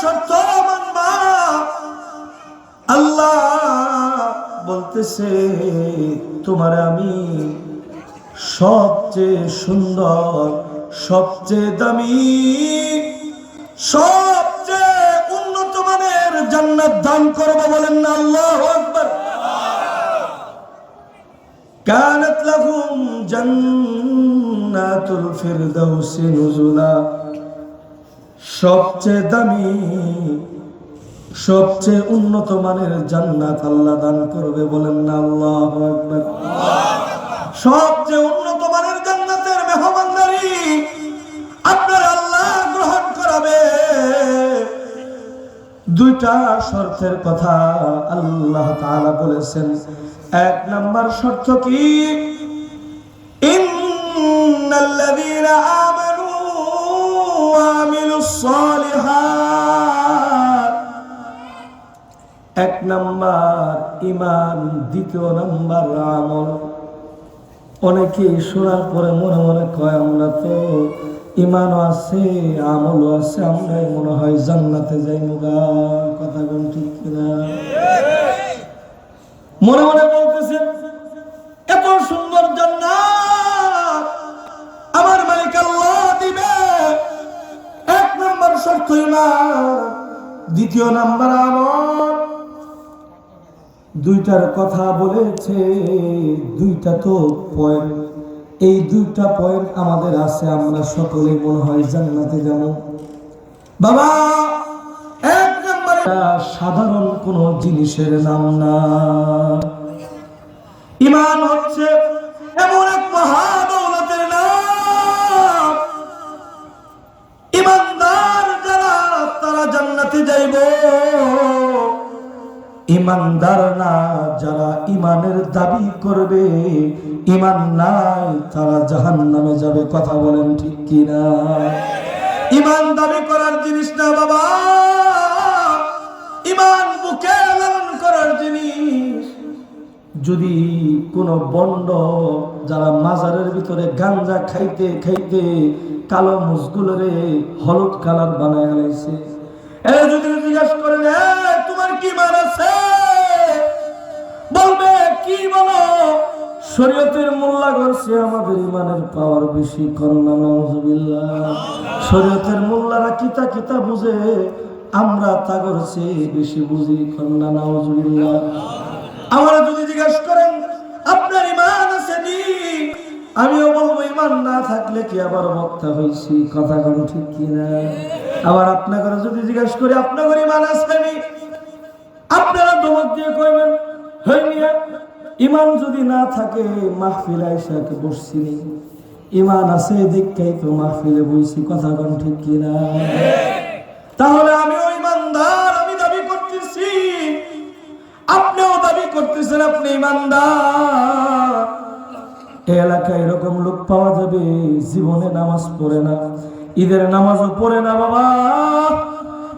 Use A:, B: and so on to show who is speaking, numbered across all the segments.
A: শর্ত মানবা। আল্লাহ বলতেছে তোমার আমি সবচেয়ে সুন্দর, সবচেয়ে দামি, সবচেয়ে উন্নত মানের জান্নাত দান করব। বলেন না আল্লাহু আকবার। কানাত লাহুম জান্নাতুল ফিরদাউসি নুজুলা। সবচেয়ে দামি, সবচেয়ে উন্নত মানের জান্নাত আল্লাহ দান করবে। বলেন না আল্লাহু আকবার। সবচেয়ে উন্নত মানের জান্নাতের মেহমানদারি আপনার আল্লাহ গ্রহণ করাবে। দুইটা শর্তের কথা আল্লাহ তাআলা বলেছেন। এক নাম্বার শর্ত কি? ইন্নাল্লাযীনা আমানু ওয়া আমিলুস সালিহাত। এক নাম্বার ঈমান, দ্বিতীয় নাম্বার আমল। অনেকে শোনার পরে মনে মনে কয় আমরা তো ঈমানও আছে আমলও আছে, আমরাই মনে হয় জান্নাতে যাইমু গা। কথা কোন ঠিক কিনা? মনে মনে বলতেছেন এত সুন্দর জান্নাত আমার মালিক আল্লাহ দিবে। এক নাম্বার শর্ত ঈমান, দ্বিতীয় নাম্বার আমল। দুইটার কথা বলেছে, দুইটা তো পয়েন্ট। এই দুইটা পয়েন্ট আমাদের আছে, আমরা সকলে মনে হয় জান্নাতে যাব। বাবা, এক নাম্বার সাধারণ কোন জিনিসের নাম না। ঈমান হচ্ছে এমন এক মহাদৌলতের নাম। ঈমানদার যারা তারা জান্নাতে যাইব। ঈমানদার না যারা ঈমানের দাবি করবে, ঈমান নাই তারা জাহান্নামে যাবে। কথা বলেন ঠিক কিনা? ঈমান দাবি করার জিনিস না বাবা, ঈমান বুকে লালন করার জিনিস। যদি কোন বন্ড যারা মাজারের ভিতরে গাঞ্জা খাইতে খাইতে কালো মুসগুলোরে হলুদ কালার বানায় আলাইছে, যদি জিজ্ঞাসা করেন তোমার কি ঈমান আছে, বলবে কি বলো? শরীয়তের মোল্লা করছে আমাদের ঈমানের পাওয়ার বেশি। করোনা নাউজুবিল্লাহ। শরীয়তের মোল্লারা কিতা কিতা বুঝে, আমরা তা করছে বেশি বুঝি। করোনা নাউজুবিল্লাহ। আমরা যদি জিজ্ঞাসা করেন আপনার ঈমান আছে নি, আমিও বলবো ঈমান না থাকলে কি আবার বক্তা হইছি। কথা কোন ঠিক কিনা? আবার আপনাকে যদি জিজ্ঞাসা করি আপনার ঈমান আছে নি, আপনারা ধমক দিয়ে কইবেন হইনিয়া। ঈমান যদি না থাকে মাহফিল আইসা বসছি নি, ঈমান আছে দেখেই তো মাহফিলে বইছি। কথা কোন ঠিক কিনা? তাহলে আমিও ঈমানদার, আমি দাবি করতেছি, আপনিও দাবি করতেছেন আপনি ঈমানদার। এই এলাকায় এরকম লোক পাওয়া যাবে জীবনে নামাজ পড়ে না, ঈদের নামাজও পড়ে না বাবা।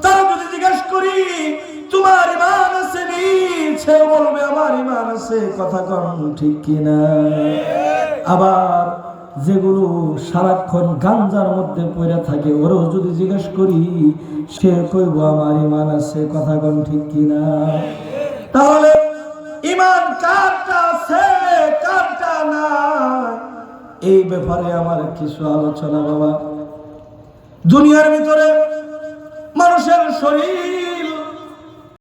A: তারা যদি জিজ্ঞাসা করি তোমার ঈমান আছে নি, সে বলবে আমার ঈমান আছে। কথা কোন ঠিক কিনা? আবার যেগুলো সারাক্ষণ গাঞ্জার মধ্যে পড়ে থাকে, ওরাও যদি জিজ্ঞাসা করি সে কইব আমার ঈমান আছে। কথা কোন ঠিক কিনা? তাহলে ঈমান কারটা আছে কারটা না, এই ব্যাপারে আমার কিছু আলোচনা বাবা। দুনিয়ার ভিতরে মানুষের শরীর